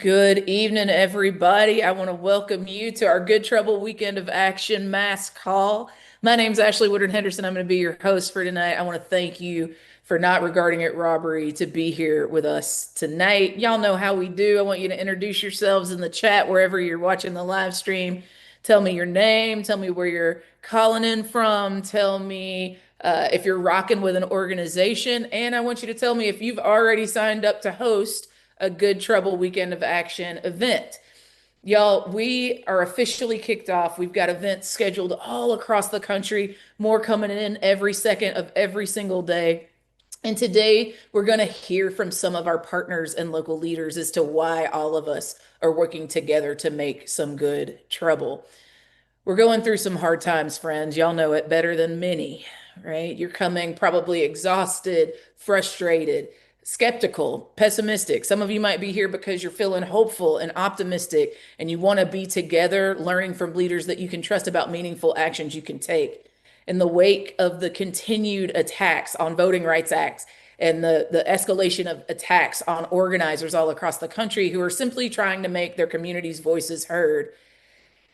Good evening, everybody. I want to welcome you to our Good Trouble Weekend of Action Mass Call. My name's Ashley Woodard Henderson. I'm going to be your host for tonight. I want to thank you for not regarding it robbery to be here with us tonight. Y'all know how we do. I want you to introduce yourselves in the chat wherever you're watching the live stream. Tell me your name, tell me where you're calling in from, tell me if you're rocking with an organization, and I want you to tell me if you've already signed up to host a Good Trouble Weekend of Action event. Y'all, we are officially kicked off. We've got events scheduled all across the country, more coming in every second of every single day. And today we're going to hear from some of our partners and local leaders as to why all of us are working together to make some good trouble. We're going through some hard times, friends. Y'all know it better than many, right? You're coming probably exhausted, frustrated, skeptical, pessimistic. Some of you might be here because you're feeling hopeful and optimistic, and you want to be together, learning from leaders that you can trust about meaningful actions you can take. In the wake of the continued attacks on voting rights acts and the escalation of attacks on organizers all across the country who are simply trying to make their communities' voices heard,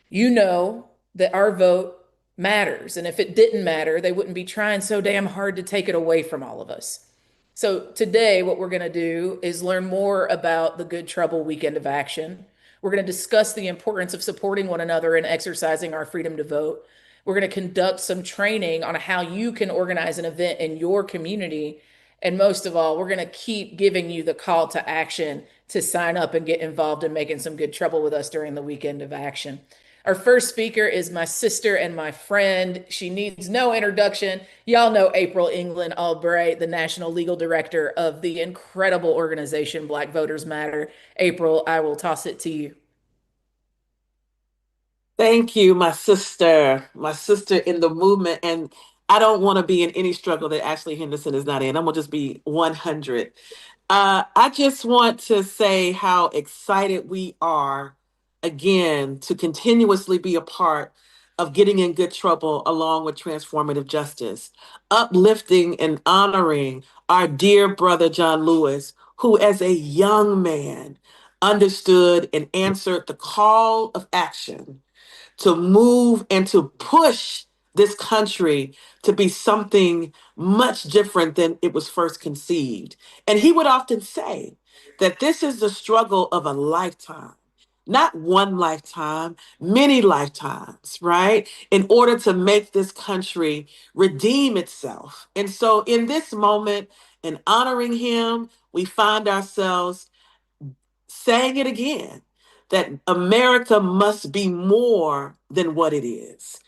you know that our vote matters. And if it didn't matter, they wouldn't be trying so damn hard to take it away from all of us. So today, what we're going to do is learn more about the Good Trouble Weekend of Action. We're going to discuss the importance of supporting one another and exercising our freedom to vote. We're going to conduct some training on how you can organize an event in your community. And most of all, we're going to keep giving you the call to action to sign up and get involved in making some good trouble with us during the Weekend of Action. Our first speaker is my sister and my friend. She needs no introduction. Y'all know April England Albright, the National Legal Director of the incredible organization Black Voters Matter. April, I will toss it to you. Thank you, my sister in the movement. And I don't want to be in any struggle that Ashley Henderson is not in. I'm going to just be 100. I just want to say how excited we are again to continuously be a part of getting in good trouble along with transformative justice, uplifting and honoring our dear brother John Lewis, who as a young man understood and answered the call of action to move and to push this country to be something much different than it was first conceived. And he would often say that this is the struggle of a lifetime. Not one lifetime, many lifetimes, right? In order to make this country redeem itself. And so, in this moment, in honoring him, we find ourselves saying it again that America must be more than what it is.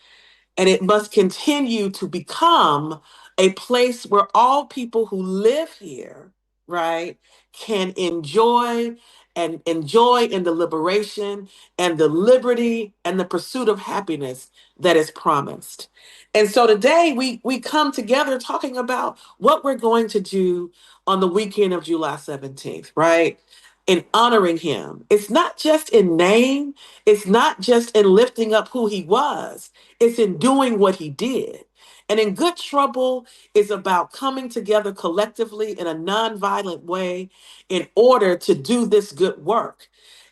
And it must continue to become a place where all people who live here, right, can enjoy in the liberation and the liberty and the pursuit of happiness that is promised. And so today we come together talking about what we're going to do on the weekend of July 17th, right? In honoring him. It's not just in name, it's not just in lifting up who he was, it's in doing what he did. And in Good Trouble is about coming together collectively in a nonviolent way in order to do this good work.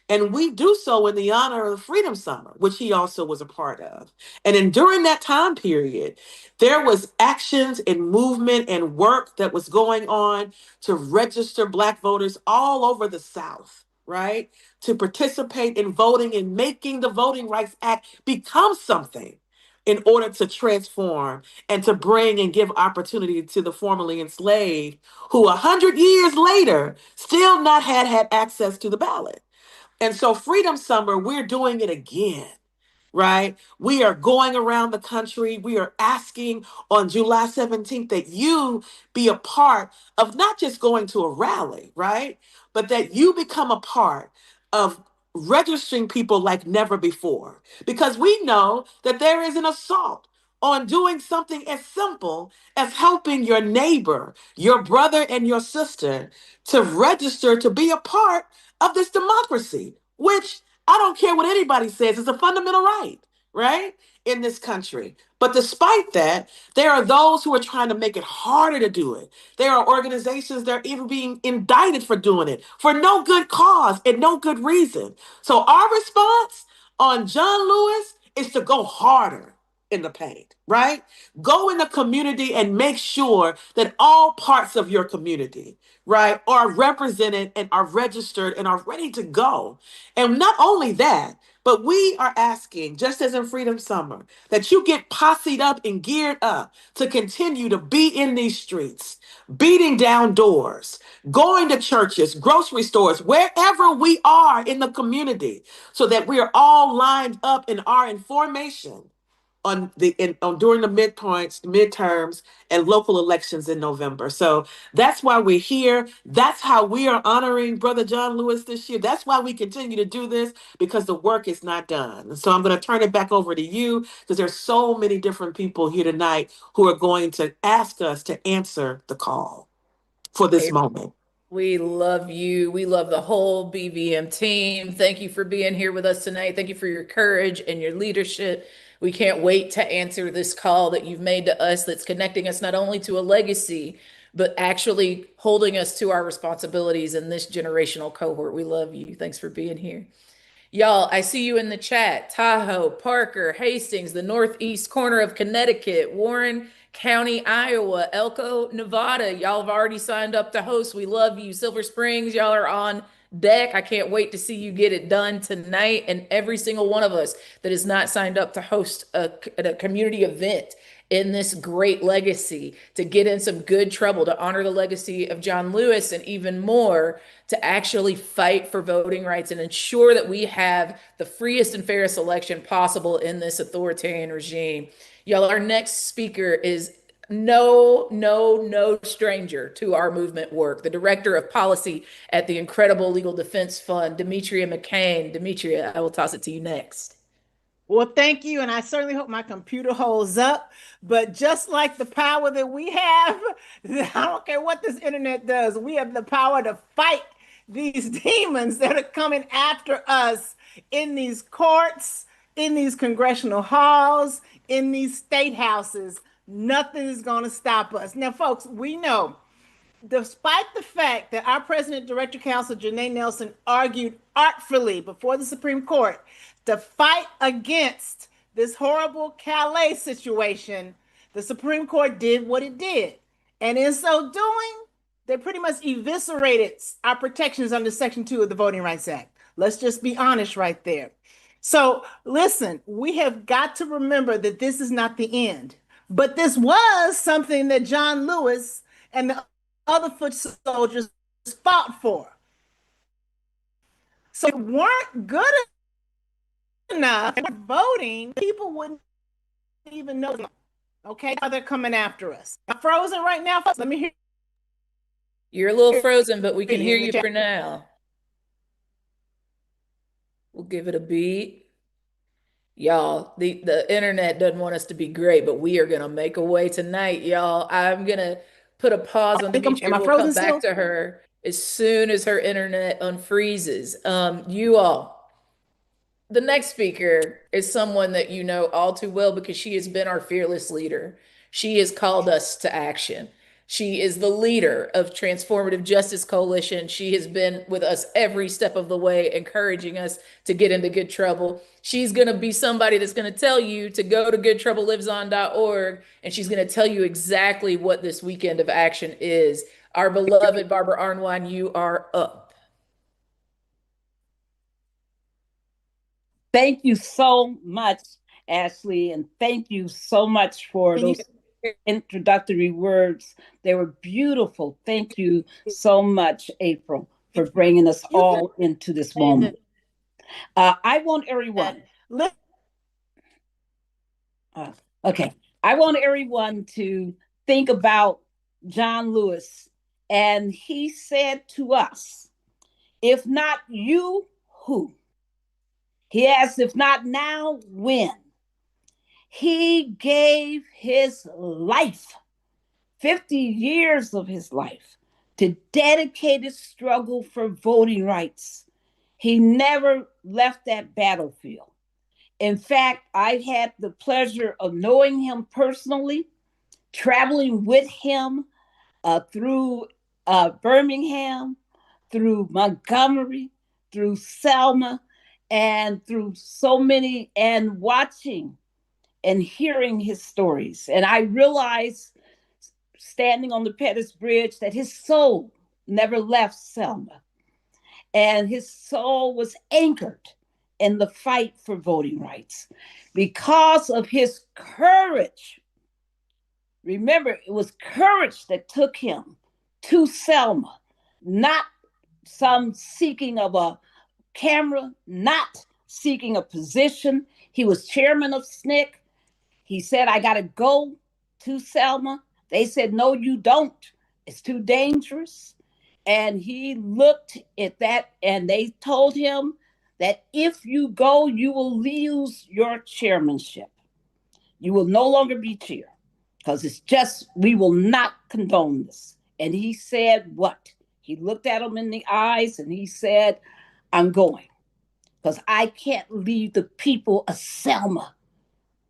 And we do so in the honor of the Freedom Summer, which he also was a part of. During that time period, there was actions and movement and work that was going on to register Black voters all over the South, right? To participate in voting and making the Voting Rights Act become something in order to transform and to bring and give opportunity to the formerly enslaved who 100 years later still not had access to the ballot. And so Freedom Summer, we're doing it again, right? We are going around the country. We are asking on July 17th that you be a part of not just going to a rally, right? But that you become a part of registering people like never before. Because we know that there is an assault on doing something as simple as helping your neighbor, your brother, and your sister to register to be a part of this democracy, which I don't care what anybody says, it's a fundamental right, right, in this country. But despite that, there are those who are trying to make it harder to do it. There are organizations that are even being indicted for doing it for no good cause and no good reason. So our response on John Lewis is to go harder in the paint, right? Go in the community and make sure that all parts of your community, right, are represented and are registered and are ready to go. And not only that, but we are asking, just as in Freedom Summer, that you get posseed up and geared up to continue to be in these streets, beating down doors, going to churches, grocery stores, wherever we are in the community, so that we are all lined up in our information on during the midterms, and local elections in November. So that's why we're here. That's how we are honoring Brother John Lewis this year. That's why we continue to do this, because the work is not done. So I'm going to turn it back over to you, because there's so many different people here tonight who are going to ask us to answer the call for this moment. We love you. We love the whole BVM team. Thank you for being here with us tonight. Thank you for your courage and your leadership. We can't wait to answer this call that you've made to us that's connecting us not only to a legacy, but actually holding us to our responsibilities in this generational cohort. We love you. Thanks for being here. Y'all, I see you in the chat. Tahoe, Parker, Hastings, the northeast corner of Connecticut, Warren County, Iowa, Elko, Nevada. Y'all have already signed up to host. We love you. Silver Springs, y'all are on deck. I can't wait to see you get it done tonight. And every single one of us that is not signed up to host a community event in this great legacy, to get in some good trouble, to honor the legacy of John Lewis, and even more, to actually fight for voting rights and ensure that we have the freest and fairest election possible in this authoritarian regime. Y'all, our next speaker is no stranger to our movement work. The director of policy at the Incredible Legal Defense Fund, Demetria McCain. Demetria, I will toss it to you next. Well, thank you. And I certainly hope my computer holds up. But just like the power that we have, I don't care what this internet does, we have the power to fight these demons that are coming after us in these courts, in these congressional halls, in these state houses. Nothing is going to stop us. Now, folks, we know, despite the fact that our president director counsel, Janae Nelson, argued artfully before the Supreme Court to fight against this horrible Calais situation, the Supreme Court did what it did. And in so doing, they pretty much eviscerated our protections under Section 2 of the Voting Rights Act. Let's just be honest right there. So listen, we have got to remember that this is not the end. But this was something that John Lewis and the other foot soldiers fought for. So if we weren't good enough voting, people wouldn't even know. Okay, how they're coming after us. I'm frozen right now, folks. Let me hear. You're a little frozen, but we can hear you for now. We'll give it a beat. Y'all, the internet doesn't want us to be great, but we are gonna make a way tonight, y'all. I'm gonna put a pause on Demetria. We'll come back to her as soon as her internet unfreezes. You all, the next speaker is someone that you know all too well because she has been our fearless leader. She has called us to action. She is the leader of Transformative Justice Coalition. She has been with us every step of the way, encouraging us to get into good trouble. She's going to be somebody that's going to tell you to go to goodtroubleliveson.org, and she's going to tell you exactly what this weekend of action is. Our beloved Barbara Arnwine, you are up. Thank you so much, Ashley, and thank you so much for those introductory words. They were beautiful. Thank you so much, April, for bringing us all into this moment. I want everyone. I want everyone to think about John Lewis. And he said to us, if not you, who? He asked, if not now, when? He gave his life, 50 years of his life, to dedicated struggle for voting rights. He never left that battlefield. In fact, I've had the pleasure of knowing him personally, traveling with him through Birmingham, through Montgomery, through Selma, and through so many, and watching and hearing his stories. And I realized, standing on the Pettus Bridge, that his soul never left Selma. And his soul was anchored in the fight for voting rights because of his courage. Remember, it was courage that took him to Selma, not some seeking of a camera, not seeking a position. He was chairman of SNCC. He said, I got to go to Selma. They said, no, you don't. It's too dangerous. And he looked at that, and they told him that if you go, you will lose your chairmanship. You will no longer be chair, because it's just, we will not condone this. And he said, what? He looked at him in the eyes and he said, I'm going, because I can't leave the people of Selma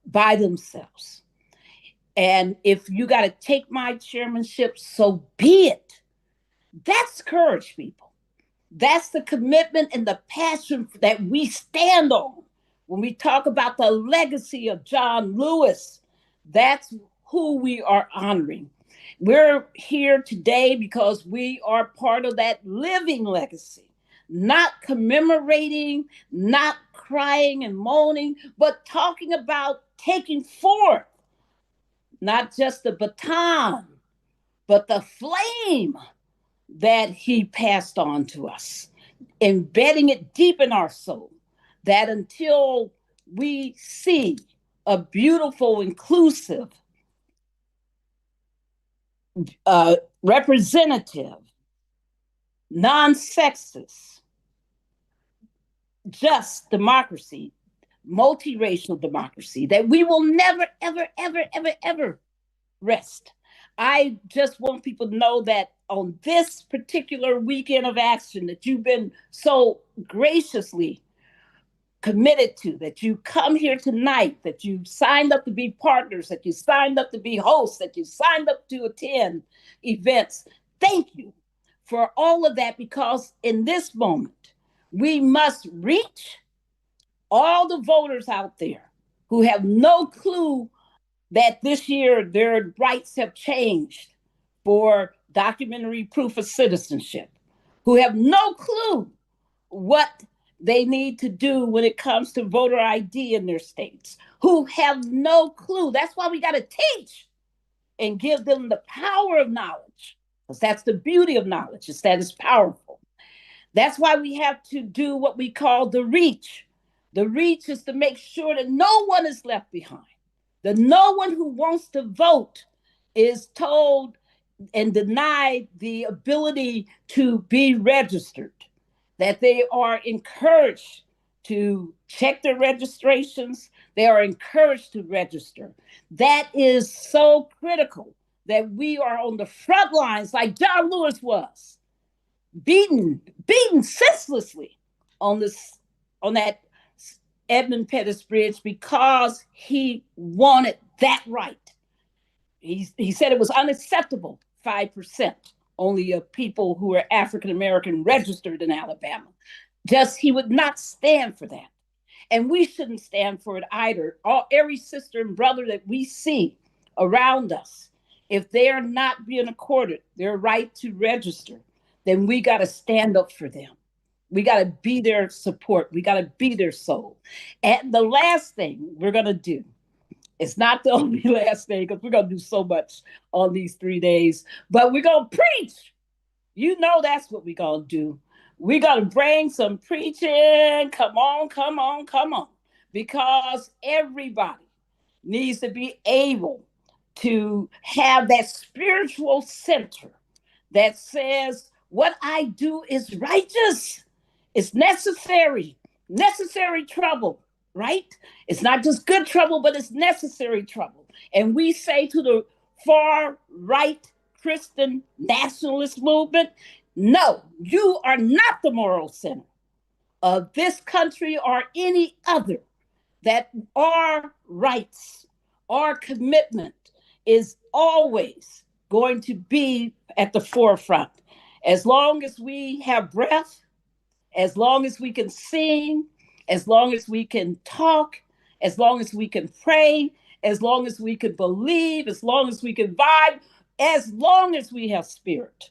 by themselves. And if you got to take my chairmanship, so be it. That's courage, people. That's the commitment and the passion that we stand on. When we talk about the legacy of John Lewis, that's who we are honoring. We're here today because we are part of that living legacy, not commemorating, not crying and moaning, but talking about taking forth not just the baton, but the flame that he passed on to us, embedding it deep in our soul, that until we see a beautiful, inclusive, representative, non-sexist, just democracy, multiracial democracy, that we will never, ever, ever, ever, ever rest. I just want people to know that on this particular weekend of action that you've been so graciously committed to, that you come here tonight, that you signed up to be partners, that you signed up to be hosts, that you signed up to attend events. Thank you for all of that, because in this moment, we must reach all the voters out there who have no clue that this year their rights have changed for documentary proof of citizenship, who have no clue what they need to do when it comes to voter ID in their states, who have no clue. That's why we got to teach and give them the power of knowledge, because that's the beauty of knowledge, is that it's powerful. That's why we have to do what we call the reach. The reach is to make sure that no one is left behind, that no one who wants to vote is told and denied the ability to be registered, that they are encouraged to check their registrations, they are encouraged to register. That is so critical, that we are on the front lines like John Lewis was, beaten senselessly on that Edmund Pettus Bridge, because he wanted that right. He said it was unacceptable, 5% only of people who were African American registered in Alabama. Just, he would not stand for that. And we shouldn't stand for it either. Every sister and brother that we see around us, if they are not being accorded their right to register, then we got to stand up for them. We got to be their support. We got to be their soul. And the last thing we're going to do, it's not the only last thing, because we're going to do so much on these 3 days, but we're going to preach. You know that's what we're going to do. We're going to bring some preaching. Come on, come on, come on. Because everybody needs to be able to have that spiritual center that says, what I do is righteous. It's necessary trouble, right? It's not just good trouble, but it's necessary trouble. And we say to the far right Christian nationalist movement, no, you are not the moral center of this country or any other. that our rights, our commitment is always going to be at the forefront. As long as we have breath, as long as we can sing, as long as we can talk, as long as we can pray, as long as we can believe, as long as we can vibe, as long as we have spirit,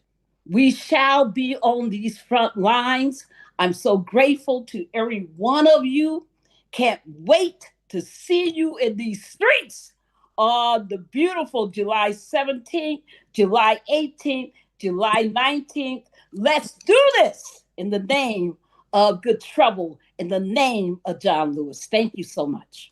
we shall be on these front lines. I'm so grateful to every one of you. Can't wait to see you in these streets on the beautiful July 17th, July 18th, July 19th. Let's do this in the name of Good Trouble, in the name of John Lewis. Thank you so much.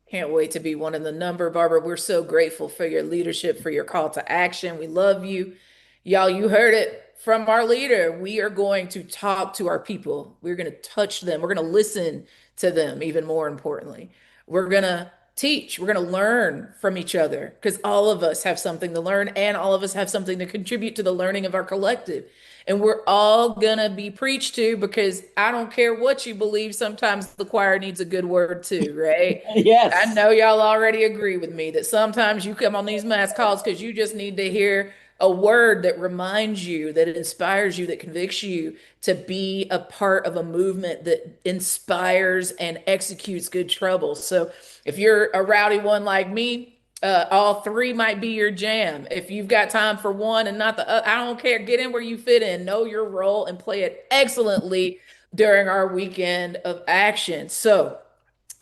Can't wait to be one in the number, Barbara. We're so grateful for your leadership, for your call to action. We love you. Y'all, you heard it from our leader. We are going to talk to our people. We're going to touch them. We're going to listen to them, even more importantly. We're going to teach. We're going to learn from each other because all of us have something to learn and all of us have something to contribute to the learning of our collective. And we're all going to be preached to because I don't care what you believe. Sometimes the choir needs a good word too, right? I Yes. know y'all already agree with me that sometimes you come on these mass calls because you just need to hear a word that reminds you, that inspires you, that convicts you to be a part of a movement that inspires and executes good trouble. So if you're a rowdy one like me, all three might be your jam. If you've got time for one and not the other, I don't care. Get in where you fit in, know your role, and play it excellently during our weekend of action. So,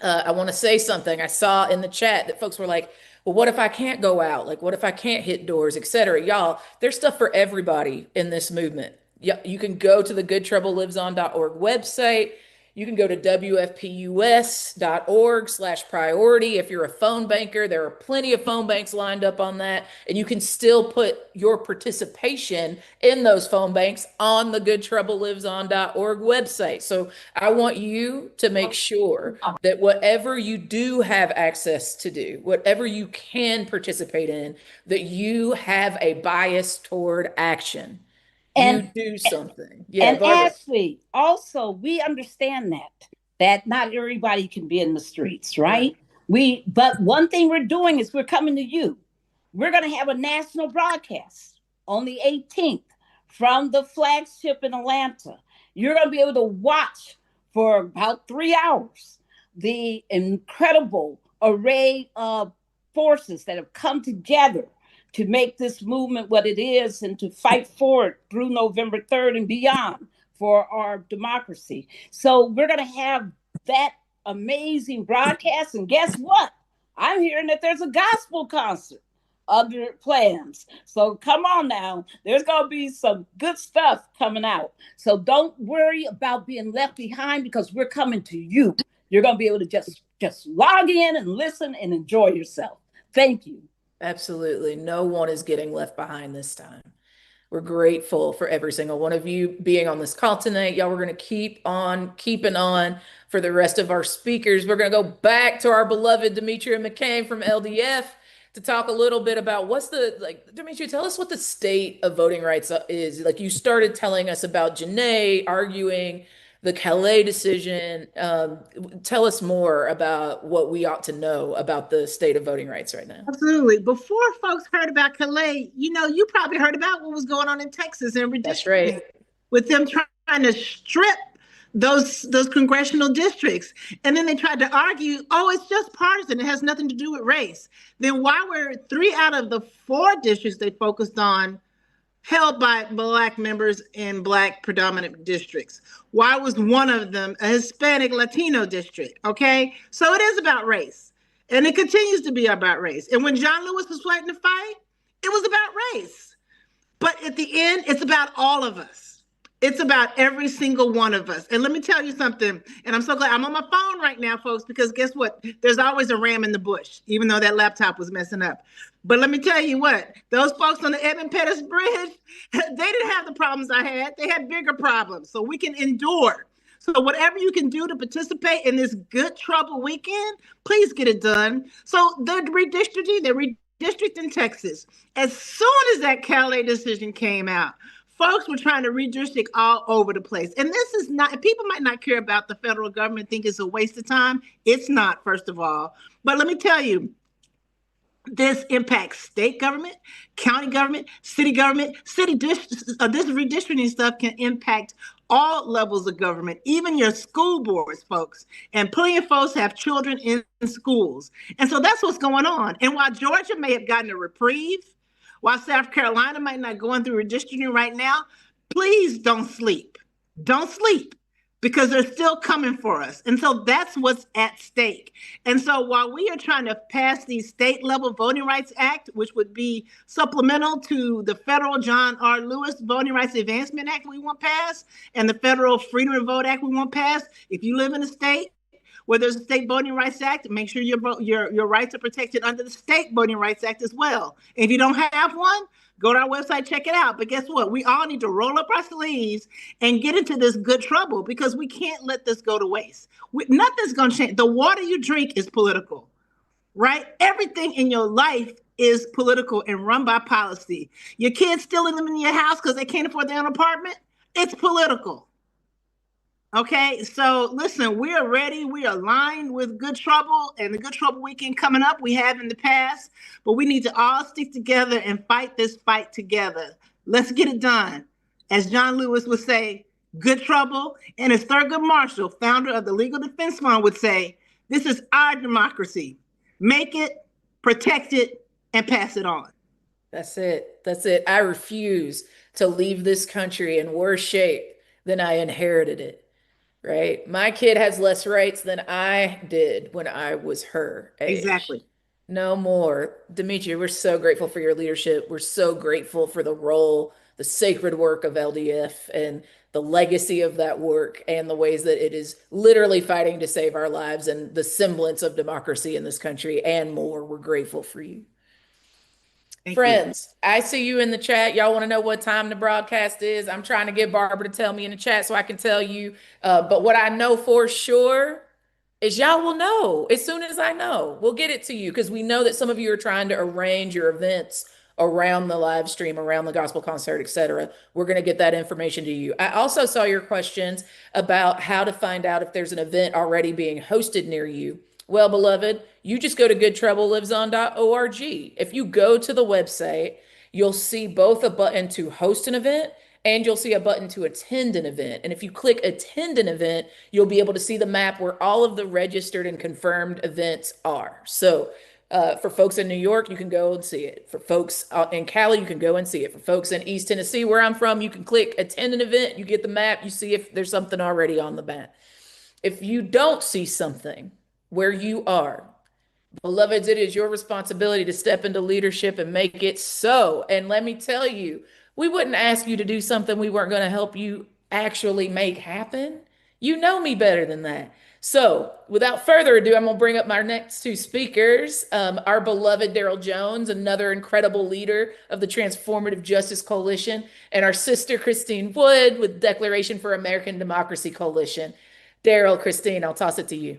I want to say something. I saw in the chat that folks were like, well, what if I can't go out? Like, what if I can't hit doors, et cetera? Y'all, there's stuff for everybody in this movement. Yeah, you can go to the goodtroubleliveson.org website. You can go to wfpus.org/priority. If you're a phone banker, there are plenty of phone banks lined up on that. And you can still put your participation in those phone banks on the goodtroubleliveson.org website. So I want you to make sure that whatever you do have access to do, whatever you can participate in, that you have a bias toward action. You And do something. Yeah, And Barbara. Ashley, also, we understand that not everybody can be in the streets, Right. right? But one thing we're doing is we're coming to you. We're going to have a national broadcast on the 18th from the flagship in Atlanta. You're going to be able to watch for about 3 hours the incredible array of forces that have come together to make this movement what it is and to fight for it through November 3rd and beyond for our democracy. So we're going to have that amazing broadcast. And guess what? I'm hearing that there's a gospel concert under plans. So come on now. There's going to be some good stuff coming out. So don't worry about being left behind because we're coming to you. You're going to be able to just log in and listen and enjoy yourself. Thank you. Absolutely. No one is getting left behind this time. We're grateful for every single one of you being on this call tonight. Y'all, we're going to keep on keeping on for the rest of our speakers. We're going to go back to our beloved Demetria McCain from LDF to talk a little bit about Demetria, tell us what the state of voting rights is. Like you started telling us about Janae arguing the Calais decision. Tell us more about what we ought to know about the state of voting rights right now. Absolutely. Before folks heard about Calais, you probably heard about what was going on in Texas and redistricting. That's right. With them trying to strip those congressional districts. And then they tried to argue, oh, it's just partisan. It has nothing to do with race. Then why were 3 out of the 4 districts they focused on held by Black members in Black predominant districts? Why was one of them a Hispanic Latino district? Okay, so it is about race. And it continues to be about race. And when John Lewis was fighting the fight, it was about race. But at the end, it's about all of us. It's about every single one of us. And let me tell you something, and I'm so glad I'm on my phone right now, folks, because guess what? There's always a ram in the bush, even though that laptop was messing up. But let me tell you what, those folks on the Edmund Pettus Bridge, they didn't have the problems I had. They had bigger problems. So we can endure. So whatever you can do to participate in this good trouble weekend, please get it done. So they're redistricting Texas. As soon as that Calais decision came out, folks were trying to redistrict all over the place. And this is not, people might not care about the federal government, think it's a waste of time. It's not, first of all. But let me tell you, this impacts state government, county government, city government. This redistricting stuff can impact all levels of government, even your school boards, folks. And plenty of folks have children in schools. And so that's what's going on. And while Georgia may have gotten a reprieve, while South Carolina might not go through redistricting right now, please don't sleep. Don't sleep, because they're still coming for us. And so that's what's at stake. And so while we are trying to pass the state level Voting Rights Act, which would be supplemental to the federal John R. Lewis Voting Rights Advancement Act we want passed, and the federal Freedom to Vote Act we want passed, if you live in a state where there's a state Voting Rights Act, make sure your rights are protected under the state Voting Rights Act as well. And if you don't have one, go to our website, check it out. But guess what? We all need to roll up our sleeves and get into this good trouble, because we can't let this go to waste. Nothing's going to change. The water you drink is political, right? Everything in your life is political and run by policy. Your kids still living in your house because they can't afford their own apartment? It's political. Okay, so listen, we are ready. We are aligned with Good Trouble and the Good Trouble weekend coming up. We have in the past, but we need to all stick together and fight this fight together. Let's get it done. As John Lewis would say, Good Trouble, and as Thurgood Marshall, founder of the Legal Defense Fund, would say, this is our democracy. Make it, protect it, and pass it on. That's it. That's it. I refuse to leave this country in worse shape than I inherited it. Right? My kid has less rights than I did when I was her age. Exactly. No more. Demetria, we're so grateful for your leadership. We're so grateful for the role, the sacred work of LDF and the legacy of that work and the ways that it is literally fighting to save our lives and the semblance of democracy in this country and more. We're grateful for you. Thank you. Friends, I see you in the chat. Y'all want to know what time the broadcast is? I'm trying to get Barbara to tell me in the chat so I can tell you. But what I know for sure is y'all will know as soon as I know. We'll get it to you because we know that some of you are trying to arrange your events around the live stream, around the gospel concert, etc. We're going to get that information to you. I also saw your questions about how to find out if there's an event already being hosted near you. Well, beloved, you just go to goodtroubleliveson.org. If you go to the website, you'll see both a button to host an event and you'll see a button to attend an event. And if you click attend an event, you'll be able to see the map where all of the registered and confirmed events are. So for folks in New York, you can go and see it. For folks in Cali, you can go and see it. For folks in East Tennessee, where I'm from, you can click attend an event. You get the map. You see if there's something already on the map. If you don't see something where you are, beloveds, it is your responsibility to step into leadership and make it so. And let me tell you, we wouldn't ask you to do something we weren't going to help you actually make happen. You know me better than that. So without further ado, I'm going to bring up my next two speakers. Our beloved Daryl Jones, another incredible leader of the Transformative Justice Coalition, and our sister Christine Wood with Declaration for American Democracy Coalition. Daryl, Christine, I'll toss it to you.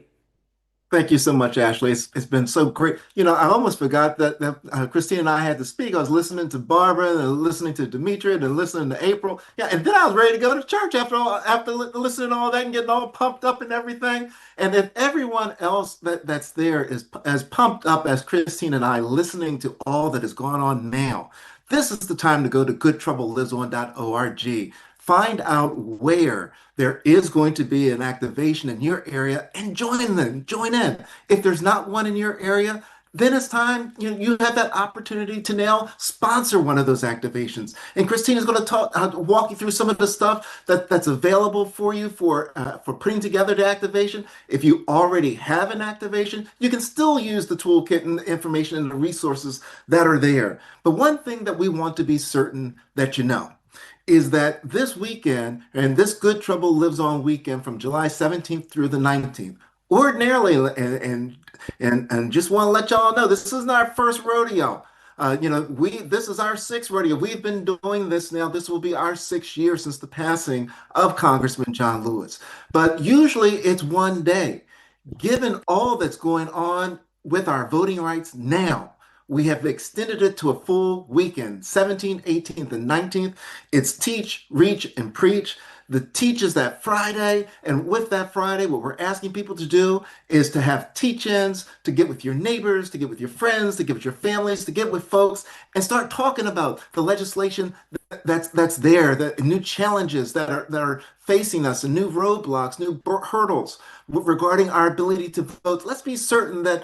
Thank you so much, Ashley. It's been so great. I almost forgot that Christine and I had to speak. I was listening to Barbara and listening to Demetria and listening to April. Yeah, and then I was ready to go to church after listening to all that and getting all pumped up and everything. And if everyone else that's there is as pumped up as Christine and I listening to all that is going on now, this is the time to go to goodtroubleliveson.org. Find out where there is going to be an activation in your area and join them, join in. If there's not one in your area, then it's time you have that opportunity to now sponsor one of those activations. And Christine is going to walk you through some of the stuff that's available for you for putting together the activation. If you already have an activation, you can still use the toolkit and the information and the resources that are there. But one thing that we want to be certain that you know is that this weekend, and this Good Trouble Lives On weekend from July 17th through the 19th, ordinarily, and just want to let y'all know, this isn't our first rodeo. This is our sixth rodeo. We've been doing this now. This will be our 6th year since the passing of Congressman John Lewis. But usually it's one day. Given all that's going on with our voting rights now, We have extended it to a full weekend, 17th, 18th, and 19th. It's Teach, Reach, and Preach. The Teach is that Friday, and with that Friday, what we're asking people to do is to have teach-ins, to get with your neighbors, to get with your friends, to get with your families, to get with folks, and start talking about the legislation that's there, the new challenges that are facing us, and new roadblocks, new hurdles regarding our ability to vote. Let's be certain that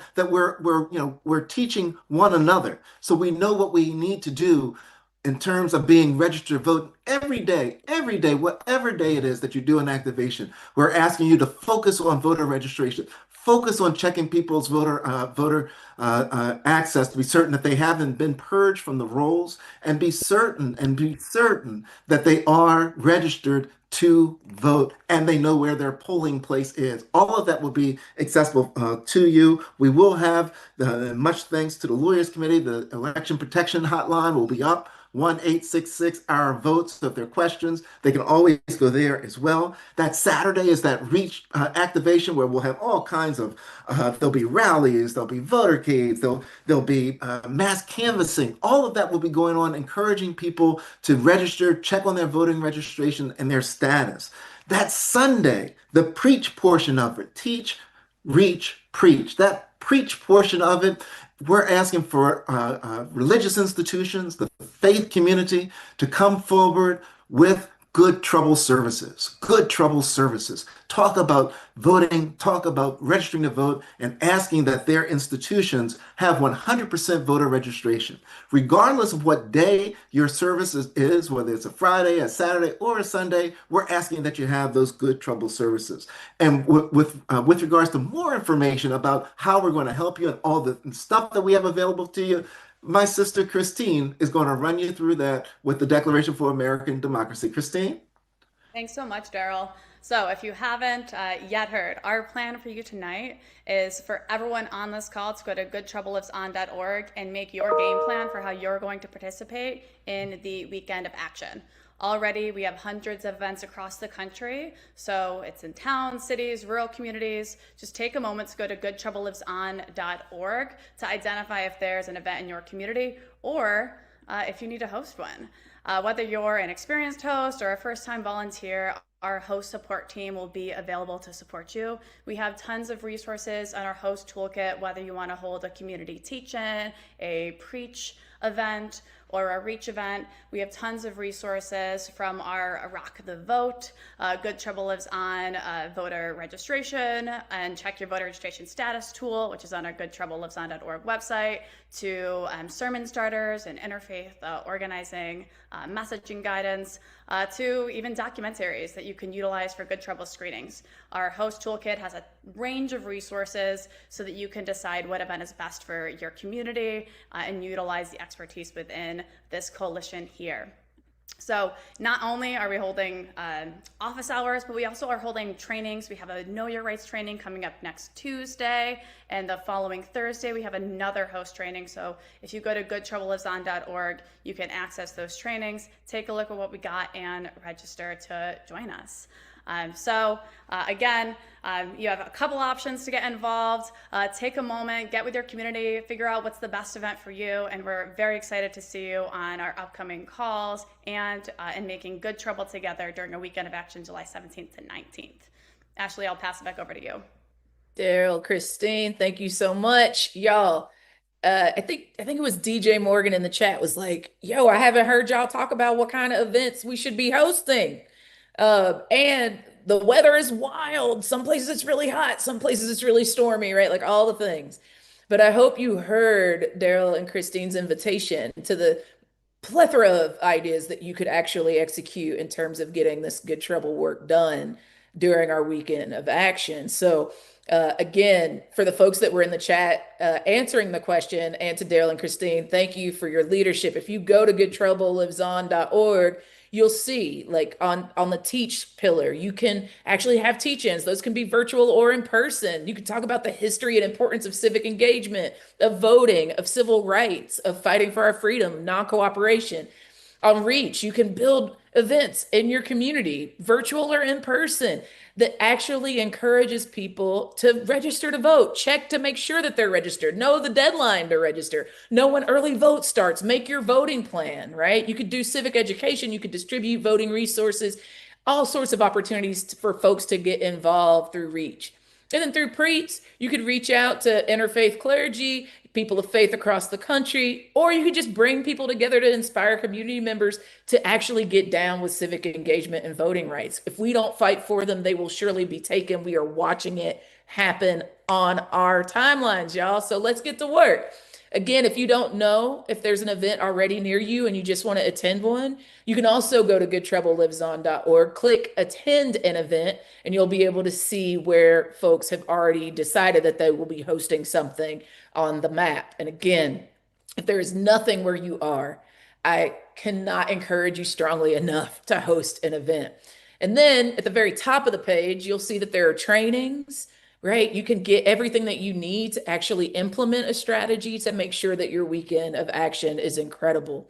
we're teaching one another so we know what we need to do in terms of being registered to vote every day, whatever day it is that you do an activation. We're asking you to focus on voter registration, focus on checking people's voter access to be certain that they haven't been purged from the rolls, and be certain that they are registered to vote and they know where their polling place is. All of that will be accessible to you. We will have, much thanks to the Lawyers Committee, the Election Protection Hotline will be up. 1-866 our votes. So if there are questions, they can always go there as well. That Saturday is that Reach activation where we'll have all kinds of, there'll be rallies, there'll be votercades, there'll be mass canvassing. All of that will be going on, encouraging people to register, check on their voting registration and their status. That Sunday, the Preach portion of it, Teach, Reach, Preach. That Preach portion of it, we're asking for religious institutions, the faith community, to come forward with good trouble services. Good trouble services. Talk about voting, talk about registering to vote, and asking that their institutions have 100% voter registration. Regardless of what day your service is, whether it's a Friday, a Saturday, or a Sunday, we're asking that you have those good trouble services. And with regards to more information about how we're going to help you and all the stuff that we have available to you, my sister Christine is going to run you through that with the Declaration for American Democracy. Christine? Thanks so much, Daryl. So, if you haven't yet heard, our plan for you tonight is for everyone on this call to go to goodtroubleliveson.org and make your game plan for how you're going to participate in the weekend of action. Already, we have hundreds of events across the country. So it's in towns, cities, rural communities. Just take a moment to go to goodtroubleliveson.org to identify if there's an event in your community or if you need to host one. Whether you're an experienced host or a first-time volunteer, our host support team will be available to support you. We have tons of resources on our host toolkit, whether you want to hold a community teach-in, a preach event, or a reach event. We have tons of resources from our Rock the Vote, Good Trouble Lives On voter registration, and check your voter registration status tool, which is on our goodtroubleliveson.org website, to sermon starters and interfaith organizing, messaging guidance, to even documentaries that you can utilize for good trouble screenings. Our host toolkit has a range of resources so that you can decide what event is best for your community and utilize the expertise within this coalition here. So not only are we holding office hours, but we also are holding trainings. We have a Know Your Rights training coming up next Tuesday, and the following Thursday we have another host training. So if you go to goodtroubleliveson.org, you can access those trainings, take a look at what we got, and register to join us. Again, you have a couple options to get involved. Take a moment, get with your community, figure out what's the best event for you, and we're very excited to see you on our upcoming calls and in making good trouble together during a weekend of action, July 17th to 19th. Ashley, I'll pass it back over to you. Daryl, Christine, thank you so much. Y'all, I think it was DJ Morgan in the chat was like, yo, I haven't heard y'all talk about what kind of events we should be hosting. And the weather is wild. Some places it's really hot, some places it's really stormy, right? Like all the things. But I hope you heard Daryl and Christine's invitation to the plethora of ideas that you could actually execute in terms of getting this good trouble work done during our weekend of action. So again, for the folks that were in the chat answering the question, and to Daryl and Christine, thank you for your leadership. If you go to goodtroubleliveson.org, you'll see like on the teach pillar, you can actually have teach-ins. Those can be virtual or in person. You can talk about the history and importance of civic engagement, of voting, of civil rights, of fighting for our freedom, non-cooperation. On Reach, you can build events in your community, virtual or in person. that actually encourages people to register to vote. Check to make sure that they're registered. Know the deadline to register. Know when early vote starts. Make your voting plan, right? You could do civic education. You could distribute voting resources, all sorts of opportunities for folks to get involved through Reach. And then through Preach, you could reach out to interfaith clergy, people of faith across the country, or you could just bring people together to inspire community members to actually get down with civic engagement and voting rights. If we don't fight for them, they will surely be taken. We are watching it happen on our timelines, y'all. So let's get to work. Again, if you don't know if there's an event already near you and you just want to attend one, you can also go to goodtroubleliveson.org, click attend an event, and you'll be able to see where folks have already decided that they will be hosting something on the map. And again, if there is nothing where you are, I cannot encourage you strongly enough to host an event. And then at the very top of the page, you'll see that there are trainings, right? You can get everything that you need to actually implement a strategy to make sure that your weekend of action is incredible.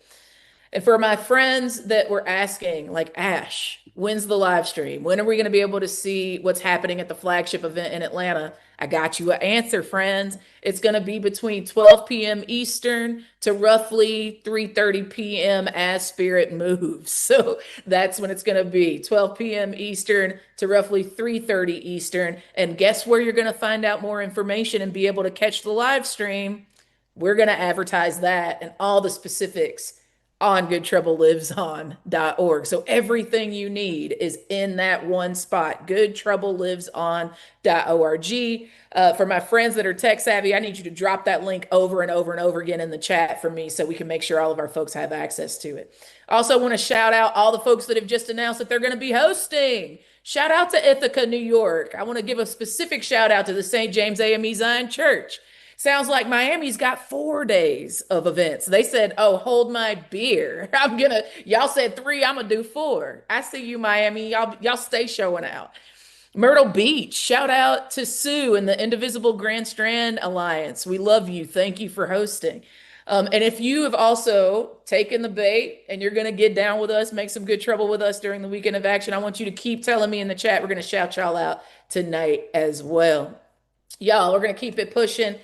And for my friends that were asking, like, Ash, when's the live stream? When are we going to be able to see what's happening at the flagship event in Atlanta? I got you an answer, friends. It's going to be between 12 p.m. Eastern to roughly 3:30 p.m. as Spirit moves. So that's when it's going to be 12 p.m. Eastern to roughly 3:30 Eastern. And guess where you're going to find out more information and be able to catch the live stream? We're going to advertise that and all the specifics on goodtroubleliveson.org. So everything you need is in that one spot, goodtroubleliveson.org. For my friends that are tech savvy, I need you to drop that link over and over and over again in the chat for me so we can make sure all of our folks have access to it. Also want to shout out all the folks that have just announced that they're going to be hosting. Shout out to Ithaca, New York. I want to give a specific shout out to the St. James AME Zion Church. Sounds like Miami's got 4 days of events. They said, oh, hold my beer. Y'all said 3, I'm gonna do 4. I see you, Miami. Y'all stay showing out. Myrtle Beach, shout out to Sue and the Indivisible Grand Strand Alliance. We love you. Thank you for hosting. And if you have also taken the bait and you're going to get down with us, make some good trouble with us during the weekend of action, I want you to keep telling me in the chat. We're going to shout y'all out tonight as well. Y'all, we're going to keep it pushing.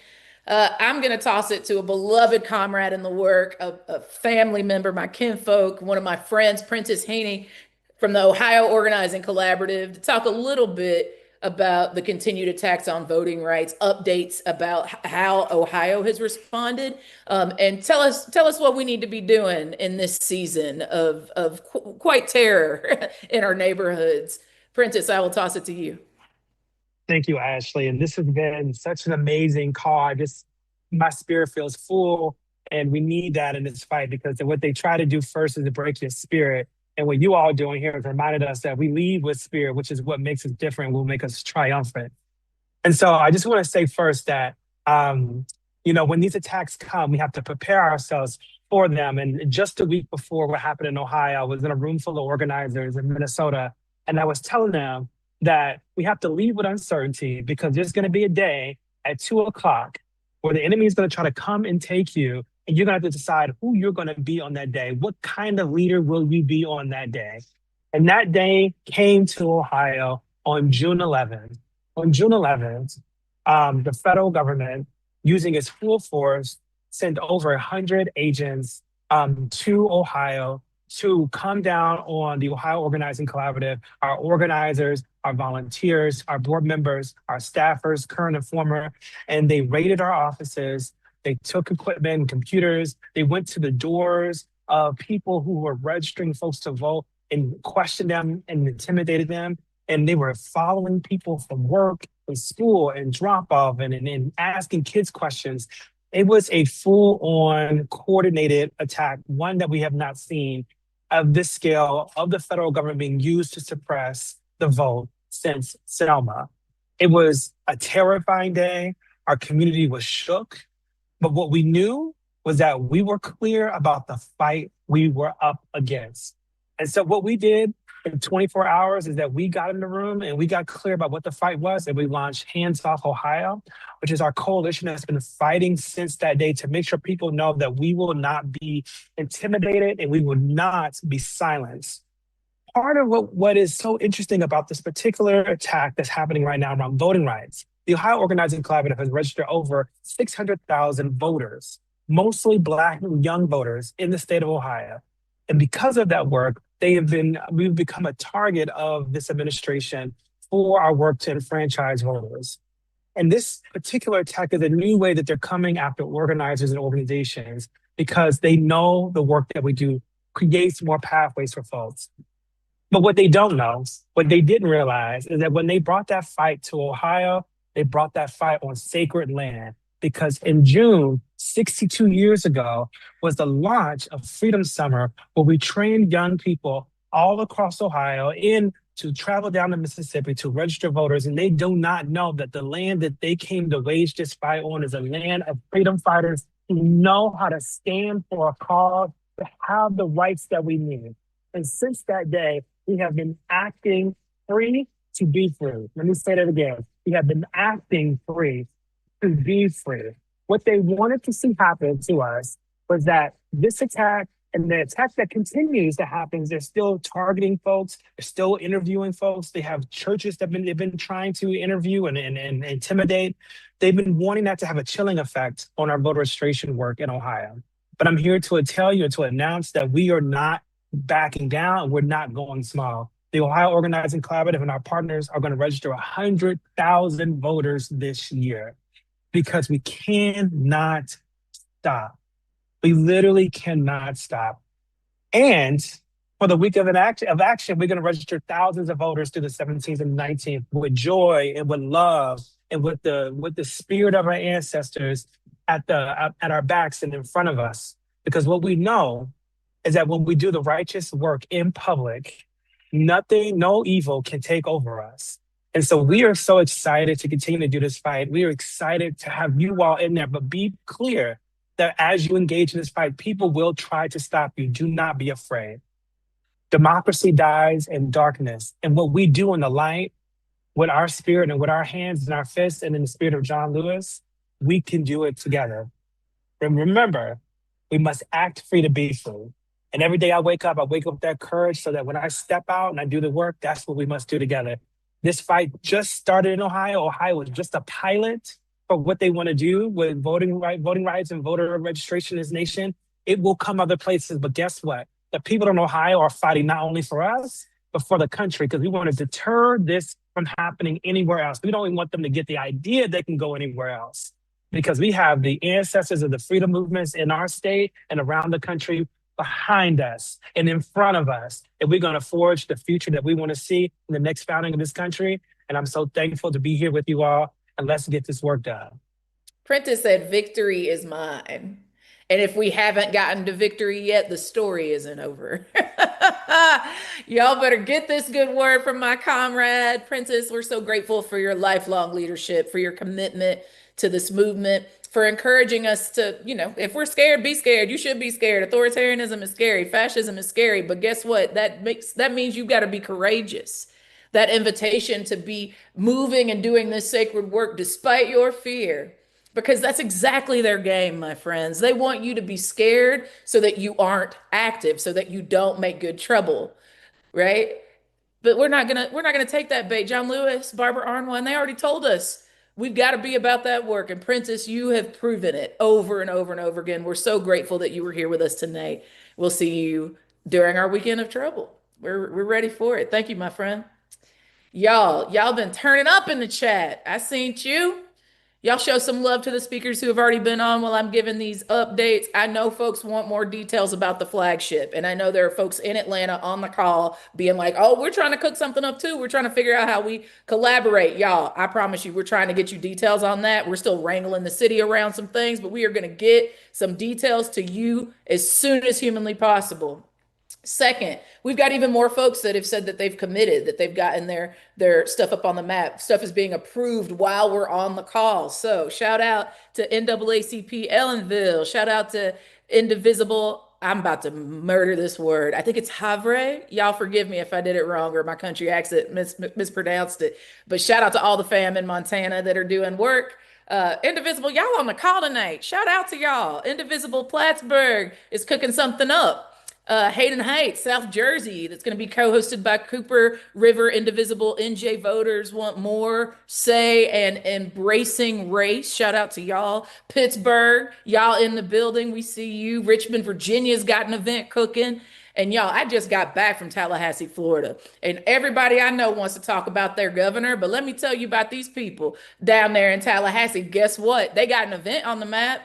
I'm going to toss it to a beloved comrade in the work, a family member, my kinfolk, one of my friends, Prentice Haney from the Ohio Organizing Collaborative, to talk a little bit about the continued attacks on voting rights, updates about how Ohio has responded, and tell us what we need to be doing in this season of quite terror in our neighborhoods. Prentice, I will toss it to you. Thank you, Ashley. And this has been such an amazing call. My spirit feels full, and we need that in this fight, because what they try to do first is to break your spirit. And what you all doing here has reminded us that we lead with spirit, which is what makes us different, will make us triumphant. And so I just want to say first that, when these attacks come, we have to prepare ourselves for them. And just a week before what happened in Ohio, I was in a room full of organizers in Minnesota, and I was telling them that we have to lead with uncertainty, because there's going to be a day at 2:00 where the enemy is going to try to come and take you, and you're going to have to decide who you're going to be on that day. What kind of leader will you be on that day? And that day came to Ohio on June 11th. On June 11th, the federal government, using its full force, sent over 100 agents to Ohio to come down on the Ohio Organizing Collaborative, our organizers, our volunteers, our board members, our staffers, current and former, and they raided our offices. They took equipment and computers. They went to the doors of people who were registering folks to vote and questioned them and intimidated them. And they were following people from work and school and drop off and asking kids questions. It was a full-on coordinated attack, one that we have not seen of this scale, of the federal government being used to suppress the vote since Selma. It was a terrifying day. Our community was shook. But what we knew was that we were clear about the fight we were up against. And so what we did in 24 hours is that we got in the room and we got clear about what the fight was, and we launched Hands Off Ohio, which is our coalition that's been fighting since that day to make sure people know that we will not be intimidated and we will not be silenced. part of what is so interesting about this particular attack that's happening right now around voting rights, the Ohio Organizing Collaborative has registered over 600,000 voters, mostly Black and young voters in the state of Ohio. And because of that work, we've become a target of this administration for our work to enfranchise voters. And this particular attack is a new way that they're coming after organizers and organizations because they know the work that we do creates more pathways for folks. But what they don't know, what they didn't realize, is that when they brought that fight to Ohio, they brought that fight on sacred land. Because in June, 62 years ago, was the launch of Freedom Summer, where we trained young people all across Ohio to travel down to Mississippi to register voters. And they do not know that the land that they came to wage this fight on is a land of freedom fighters who know how to stand for a cause, to have the rights that we need. And since that day, we have been acting free to be free. Let me say that again. We have been acting free to be free. What they wanted to see happen to us was that this attack and the attack that continues to happen, they're still targeting folks, they're still interviewing folks. They have churches that they've been trying to interview and intimidate. They've been wanting that to have a chilling effect on our voter registration work in Ohio. But I'm here to tell you and to announce that we are not backing down. We're not going small. The Ohio Organizing Collaborative and our partners are going to register 100,000 voters this year because we cannot stop. We literally cannot stop. And for the week of action, we're going to register thousands of voters through the 17th and 19th with joy and with love and with the spirit of our ancestors at our backs and in front of us. Because what we know is that when we do the righteous work in public, no evil can take over us. And so we are so excited to continue to do this fight. We are excited to have you all in there, but be clear that as you engage in this fight, people will try to stop you. Do not be afraid. Democracy dies in darkness. And what we do in the light, with our spirit and with our hands and our fists and in the spirit of John Lewis, we can do it together. And remember, we must act free to be free. And every day I wake up with that courage so that when I step out and I do the work, that's what we must do together. This fight just started in Ohio. Ohio was just a pilot for what they want to do with voting rights and voter registration in this nation. It will come other places, but guess what? The people in Ohio are fighting not only for us, but for the country, because we want to deter this from happening anywhere else. We don't even want them to get the idea they can go anywhere else, because we have the ancestors of the freedom movements in our state and around the country behind us and in front of us. And we're going to forge the future that we want to see in the next founding of this country. And I'm so thankful to be here with you all. And let's get this work done. Prentice said, victory is mine. And if we haven't gotten to victory yet, the story isn't over. Y'all better get this good word from my comrade. Prentice, we're so grateful for your lifelong leadership, for your commitment to this movement, for encouraging us to, if we're scared, be scared. You should be scared. Authoritarianism is scary. Fascism is scary. But guess what? That means you've got to be courageous. That invitation to be moving and doing this sacred work despite your fear, because that's exactly their game, my friends. They want you to be scared so that you aren't active, so that you don't make good trouble, right? But we're not gonna take that bait. John Lewis, Barbara Arnwine, they already told us we've got to be about that work. And Prentice, you have proven it over and over and over again. We're so grateful that you were here with us tonight. We'll see you during our weekend of trouble. We're ready for it. Thank you, my friend. Y'all been turning up in the chat. I seen you. Y'all show some love to the speakers who have already been on while I'm giving these updates. I know folks want more details about the flagship. And I know there are folks in Atlanta on the call being like, oh, we're trying to cook something up too. We're trying to figure out how we collaborate. Y'all, I promise you, we're trying to get you details on that. We're still wrangling the city around some things, but we are going to get some details to you as soon as humanly possible. Second, we've got even more folks that have said that they've committed, that they've gotten their stuff up on the map. Stuff is being approved while we're on the call. So shout out to NAACP Ellenville. Shout out to Indivisible. I'm about to murder this word. I think it's Havre. Y'all forgive me if I did it wrong or my country accent mispronounced it. But shout out to all the fam in Montana that are doing work. Indivisible, y'all on the call tonight. Shout out to y'all. Indivisible Plattsburgh is cooking something up. Hayden Heights, South Jersey, that's going to be co-hosted by Cooper River Indivisible. NJ Voters Want More Say and Embracing Race. Shout out to y'all. Pittsburgh, y'all in the building. We see you. Richmond, Virginia's got an event cooking. And y'all, I just got back from Tallahassee, Florida. And everybody I know wants to talk about their governor. But let me tell you about these people down there in Tallahassee. Guess what? They got an event on the map.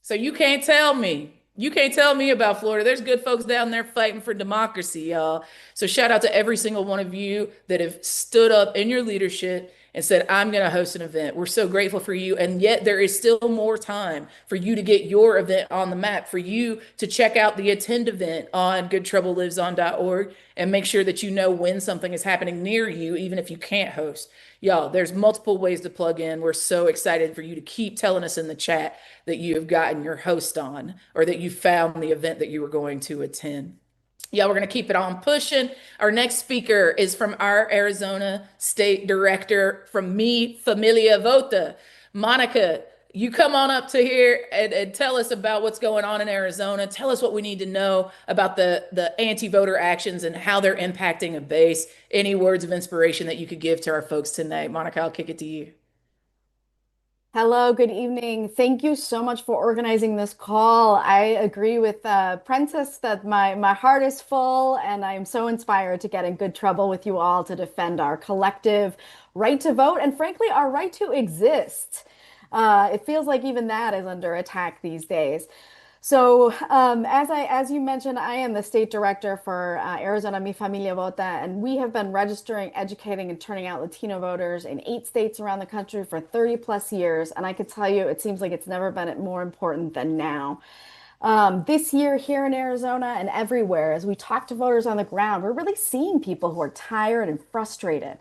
So you can't tell me. You can't tell me about Florida. There's good folks down there fighting for democracy, y'all. So shout out to every single one of you that have stood up in your leadership and said, I'm going to host an event. We're so grateful for you. And yet there is still more time for you to get your event on the map, for you to check out the attend event on goodtroubleliveson.org and make sure that you know when something is happening near you, even if you can't host. Y'all, there's multiple ways to plug in. We're so excited for you to keep telling us in the chat that you have gotten your host on or that you found the event that you were going to attend. Yeah, we're going to keep it on pushing. Our next speaker is from our Arizona State Director, from Mi Familia Vota. Monica, you come on up to here and tell us about what's going on in Arizona. Tell us what we need to know about the anti-voter actions and how they're impacting a base. Any words of inspiration that you could give to our folks tonight. Monica, I'll kick it to you. Hello, good evening. Thank you so much for organizing this call. I agree with Prentice that my heart is full, and I'm so inspired to get in good trouble with you all to defend our collective right to vote and, frankly, our right to exist. It feels like even that is under attack these days. So, as you mentioned, I am the state director for Arizona Mi Familia Vota, and we have been registering, educating, and turning out Latino voters in 8 states around the country for 30 plus years. And I could tell you, it seems like it's never been more important than now. This year here in Arizona and everywhere, as we talk to voters on the ground, we're really seeing people who are tired and frustrated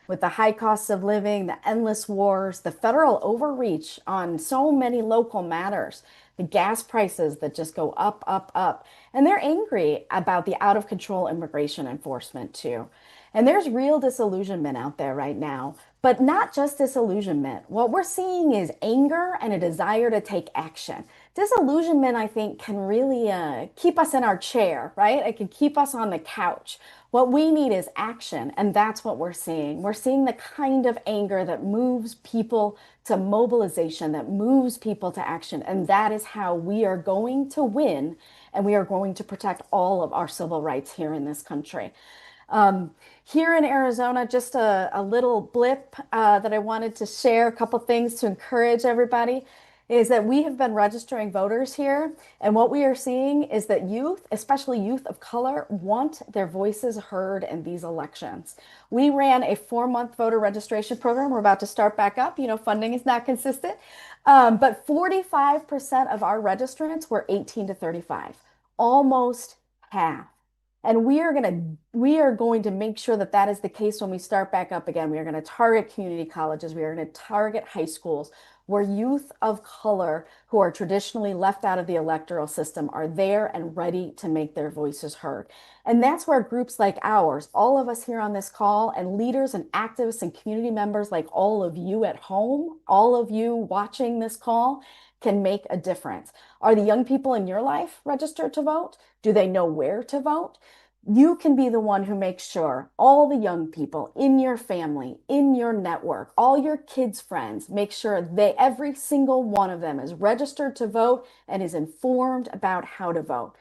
with the high costs of living, the endless wars, the federal overreach on so many local matters, the gas prices that just go up, up, up. And they're angry about the out of control immigration enforcement too. And there's real disillusionment out there right now, but not just disillusionment. What we're seeing is anger and a desire to take action. Disillusionment, I think, can really keep us in our chair, right? It can keep us on the couch. What we need is action, and that's what we're seeing. We're seeing the kind of anger that moves people to mobilization, that moves people to action, and that is how we are going to win, and we are going to protect all of our civil rights here in this country. Here in Arizona, just a little blip that I wanted to share, a couple things to encourage everybody, is that we have been registering voters here. And what we are seeing is that youth, especially youth of color, want their voices heard in these elections. We ran a 4-month voter registration program. We're about to start back up. You know, funding is not consistent. But 45% of our registrants were 18 to 35, almost half. And we are going to make sure that that is the case when we start back up again. We are going to target community colleges. We are going to target high schools where youth of color who are traditionally left out of the electoral system are there and ready to make their voices heard. And that's where groups like ours, all of us here on this call, and leaders and activists and community members like all of you at home, all of you watching this call, can make a difference. Are the young people in your life registered to vote? Do they know where to vote? You can be the one who makes sure all the young people in your family, in your network, all your kids' friends, make sure every single one of them is registered to vote and is informed about how to vote.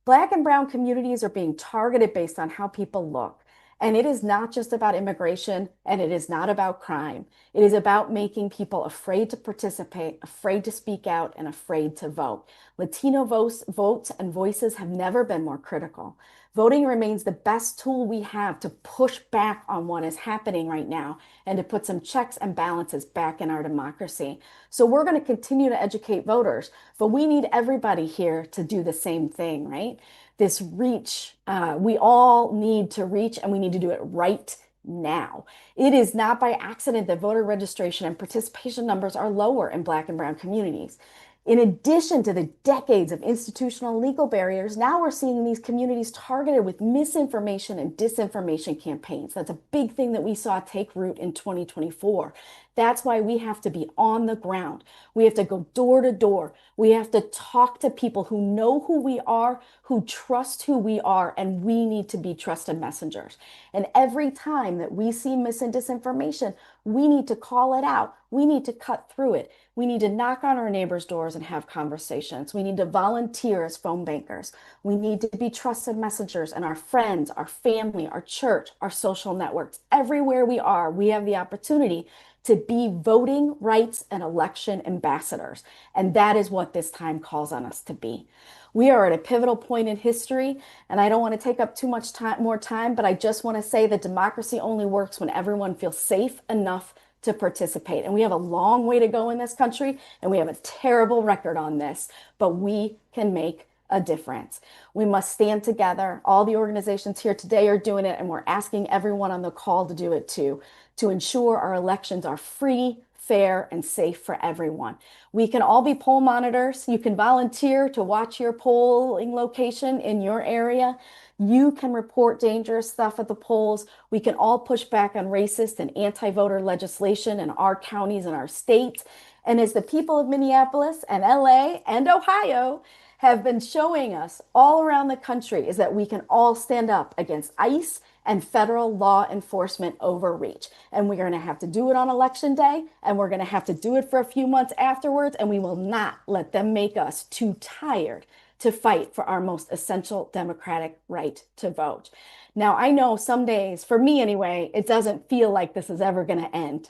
Black and brown communities are being targeted based on how people look. And it is not just about immigration, and it is not about crime. It is about making people afraid to participate, afraid to speak out, and afraid to vote. Latino votes and voices have never been more critical. Voting remains the best tool we have to push back on what is happening right now and to put some checks and balances back in our democracy. So we're going to continue to educate voters, but we need everybody here to do the same thing, right? This reach, we all need to reach, and we need to do it right now. It is not by accident that voter registration and participation numbers are lower in Black and brown communities. In addition to the decades of institutional and legal barriers, now we're seeing these communities targeted with misinformation and disinformation campaigns. That's a big thing that we saw take root in 2024. That's why we have to be on the ground. We have to go door to door. We have to talk to people who know who we are, who trust who we are, and we need to be trusted messengers. And every time that we see mis and disinformation, we need to call it out. We need to cut through it. We need to knock on our neighbors' doors and have conversations. We need to volunteer as phone bankers. We need to be trusted messengers in our friends, our family, our church, our social networks. Everywhere we are, we have the opportunity to be voting rights and election ambassadors. And that is what this time calls on us to be. We are at a pivotal point in history, and I don't want to take up too much more time, but I just want to say that democracy only works when everyone feels safe enough to participate. And we have a long way to go in this country, and we have a terrible record on this, but we can make a difference. We must stand together. All the organizations here today are doing it, and we're asking everyone on the call to do it too, to ensure our elections are free, fair, and safe for everyone. We can all be poll monitors. You can volunteer to watch your polling location in your area. You can report dangerous stuff at the polls. We can all push back on racist and anti-voter legislation in our counties and our states. And as the people of Minneapolis and LA and Ohio have been showing us all around the country, is that we can all stand up against ICE and federal law enforcement overreach. And we're going to have to do it on election day, and we're going to have to do it for a few months afterwards, and we will not let them make us too tired to fight for our most essential democratic right to vote. Now, I know some days, for me anyway, it doesn't feel like this is ever going to end.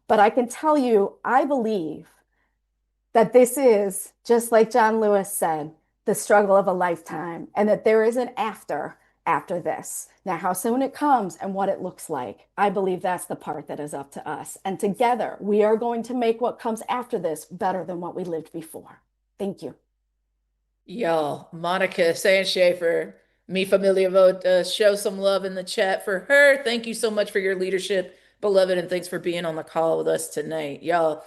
But I can tell you, I believe that this is, just like John Lewis said, the struggle of a lifetime, and that there is an after this. Now, how soon it comes and what it looks like, I believe that's the part that is up to us. And together, we are going to make what comes after this better than what we lived before. Thank you. Y'all, Monica Sandschafer, mi familia vota, show some love in the chat for her. Thank you so much for your leadership, beloved, and thanks for being on the call with us tonight. Y'all,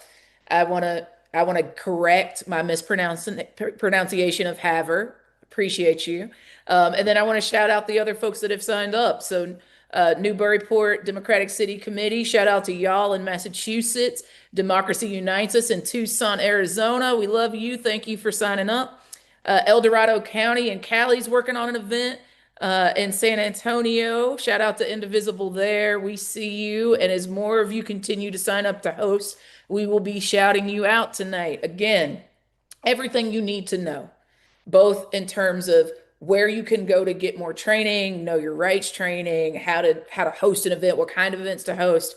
I want to I want to correct my mispronunciation of Haver. Appreciate you. And then I want to shout out the other folks that have signed up. So Newburyport Democratic City Committee, shout out to y'all in Massachusetts. Democracy Unites Us in Tucson, Arizona. We love you. Thank you for signing up. El Dorado County and Cali's working on an event in San Antonio. Shout out to Indivisible there. We see you. And as more of you continue to sign up to host, we will be shouting you out tonight. Again, everything you need to know, both in terms of where you can go to get more training, know your rights training, how to host an event, what kind of events to host.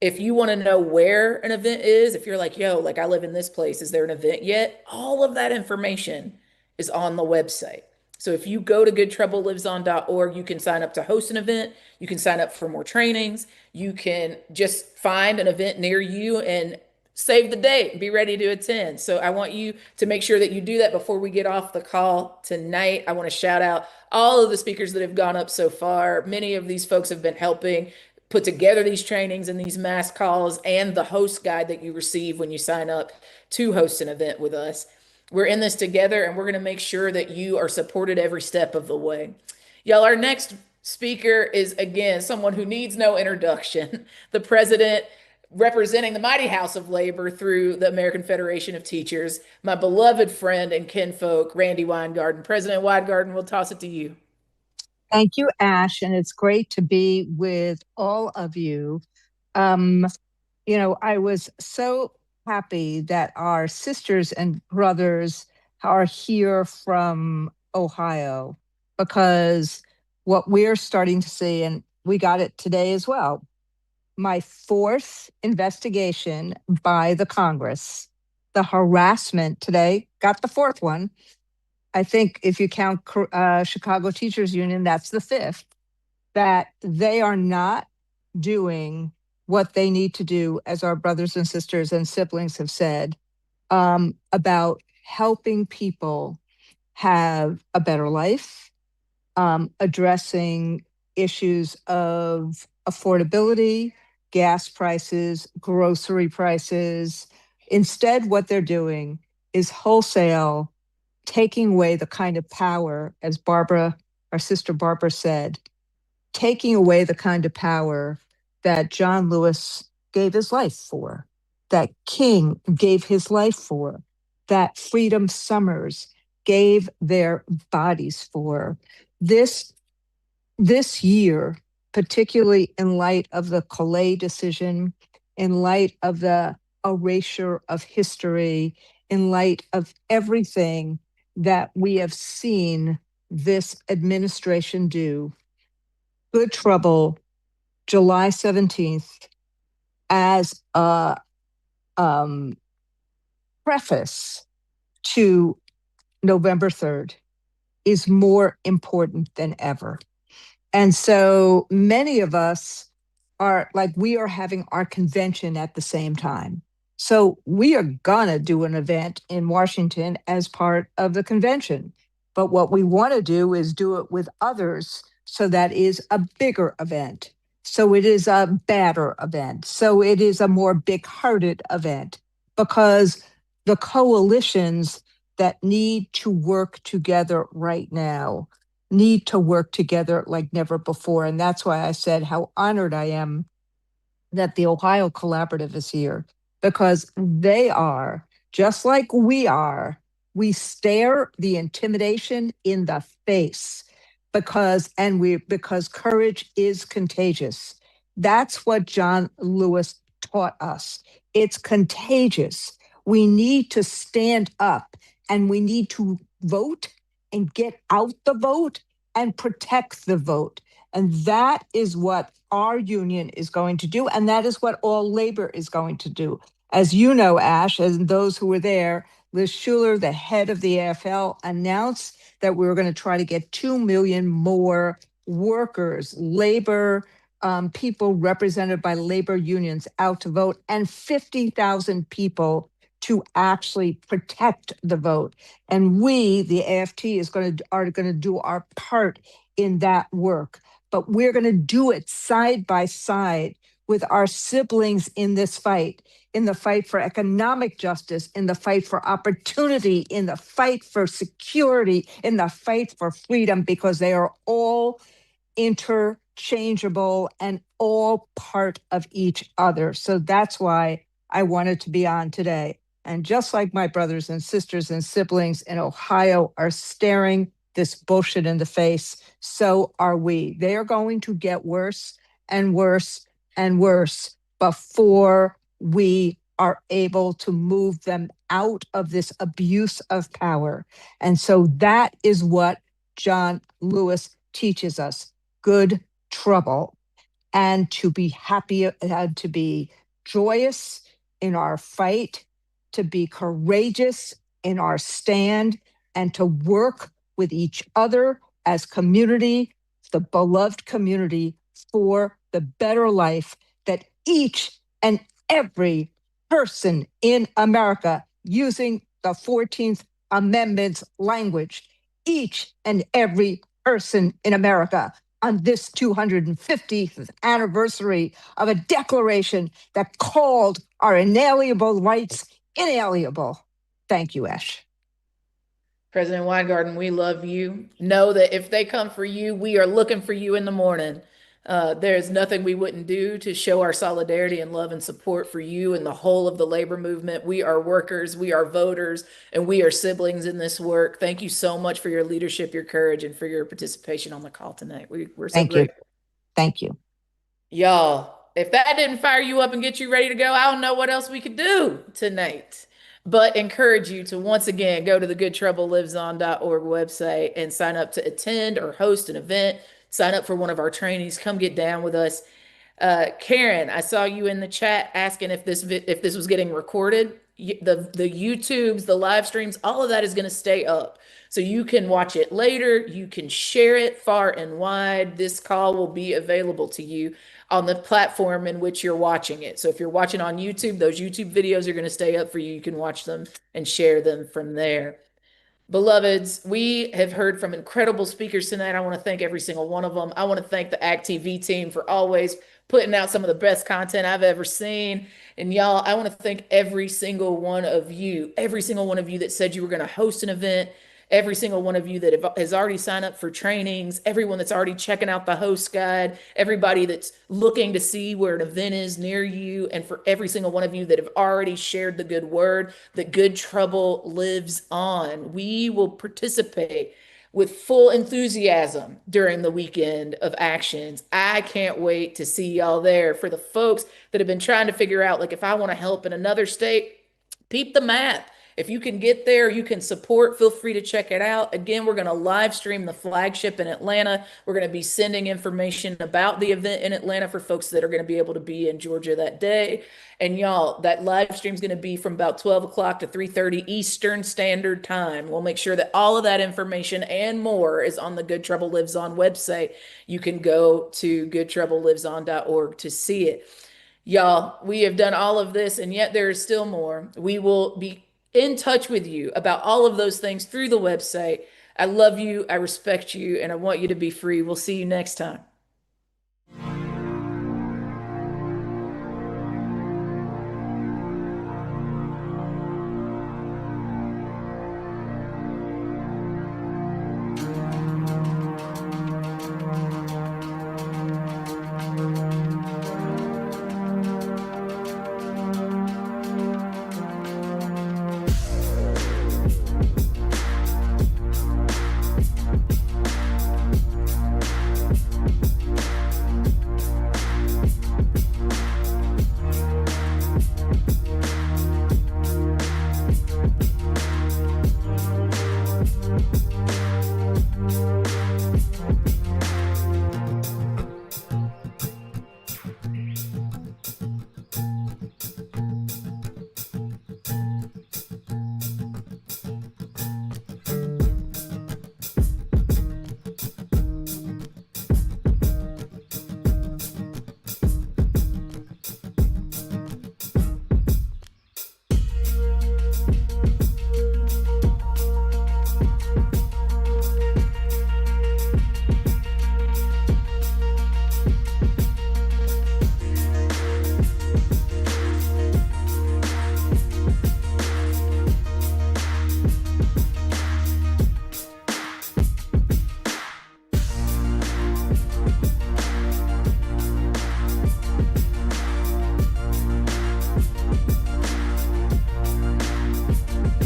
If you want to know where an event is, if you're like, yo, like I live in this place, is there an event yet? All of that information is on the website. So if you go to goodtroubleliveson.org, you can sign up to host an event. You can sign up for more trainings. You can just find an event near you and save the date and be ready to attend. So I want you to make sure that you do that before we get off the call tonight. I want to shout out all of the speakers that have gone up so far. Many of these folks have been helping put together these trainings and these mass calls and the host guide that you receive when you sign up to host an event with us. We're in this together, and we're going to make sure that you are supported every step of the way. Y'all, our next speaker is, again, someone who needs no introduction, the president representing the mighty House of Labor through the American Federation of Teachers, my beloved friend and kinfolk, Randy Weingarten. President Weingarten, we'll toss it to you. Thank you, Ash, and it's great to be with all of you. I was so happy that our sisters and brothers are here from Ohio, because what we're starting to see, and we got it today as well, my fourth investigation by the Congress, the harassment today, got the fourth one. I think if you count Chicago Teachers Union, that's the fifth, that they are not doing what they need to do, as our brothers and sisters and siblings have said, about helping people have a better life, addressing issues of affordability, gas prices, grocery prices. Instead, what they're doing is wholesale taking away the kind of power, as Barbara, our sister Barbara said, taking away the kind of power that John Lewis gave his life for, that King gave his life for, that Freedom Summers gave their bodies for. This this year, particularly in light of the Calais decision, in light of the erasure of history, in light of everything that we have seen this administration do, Good Trouble, July 17th, as a preface to November 3rd, is more important than ever. And so many of us are like, we are having our convention at the same time. So we are going to do an event in Washington as part of the convention. But what we want to do is do it with others. So that is a bigger event. So it is a badder event. So it is a more big hearted event, because the coalitions that need to work together right now need to work together like never before. And that's why I said how honored I am that the Ohio Collaborative is here, because they are, just like we are, we stare the intimidation in the face, because courage is contagious. That's what John Lewis taught us. It's contagious. We need to stand up, and we need to vote and get out the vote and protect the vote. And that is what our union is going to do. And that is what all labor is going to do. As you know, Ash, and those who were there, Liz Schuler, the head of the AFL, announced that we were going to try to get 2 million more workers, labor, people represented by labor unions out to vote, and 50,000 people to actually protect the vote. And we, the AFT, are going to do our part in that work. But we're going to do it side by side with our siblings in this fight, in the fight for economic justice, in the fight for opportunity, in the fight for security, in the fight for freedom, because they are all interchangeable and all part of each other. So that's why I wanted to be on today. And just like my brothers and sisters and siblings in Ohio are staring this bullshit in the face, so are we. They are going to get worse and worse and worse before we are able to move them out of this abuse of power. And so that is what John Lewis teaches us: good trouble, and to be happy, to be joyous in our fight, to be courageous in our stand, and to work with each other as community, the beloved community, for the better life that each and every person in America, using the 14th Amendment's language, each and every person in America, on this 250th anniversary of a declaration that called our inalienable rights inalienable. Thank you, Ash. President Weingarten, we love you. Know that if they come for you, we are looking for you in the morning. There's nothing we wouldn't do to show our solidarity and love and support for you and the whole of the labor movement. We are workers, we are voters, and we are siblings in this work. Thank you so much for your leadership, your courage, and for your participation on the call tonight. We're so Thank you. grateful. Thank you. Y'all, if that didn't fire you up and get you ready to go, I don't know what else we could do tonight. But encourage you to once again go to the goodtroubleliveson.org website and sign up to attend or host an event. Sign up for one of our trainings. Come get down with us. Karen, I saw you in the chat asking if this was getting recorded. The YouTubes, the live streams, all of that is going to stay up. So you can watch it later. You can share it far and wide. This call will be available to you on the platform in which you're watching it. So if you're watching on YouTube, those YouTube videos are going to stay up for you. You can watch them and share them from there. Beloveds, we have heard from incredible speakers tonight. I want to thank every single one of them. I want to thank the ActTV team for always putting out some of the best content I've ever seen. And y'all, I want to thank every single one of you that said you were going to host an event every single one of you that has already signed up for trainings, everyone that's already checking out the host guide, everybody that's looking to see where an event is near you, and for every single one of you that have already shared the good word that Good Trouble lives on. We will participate with full enthusiasm during the weekend of actions. I can't wait to see y'all there. For the folks that have been trying to figure out, like, if I want to help in another state, peep the map. If you can get there, you can support, feel free to check it out. Again, we're going to live stream the flagship in Atlanta. We're going to be sending information about the event in Atlanta for folks that are going to be able to be in Georgia that day. And y'all, that live stream is going to be from about 12 o'clock to 3:30 Eastern Standard Time. We'll make sure that all of that information and more is on the Good Trouble Lives On website. You can go to goodtroubleliveson.org to see it. Y'all, we have done all of this, and yet there is still more. We will be in touch with you about all of those things through the website. I love you, I respect you, and I want you to be free. We'll see you next time.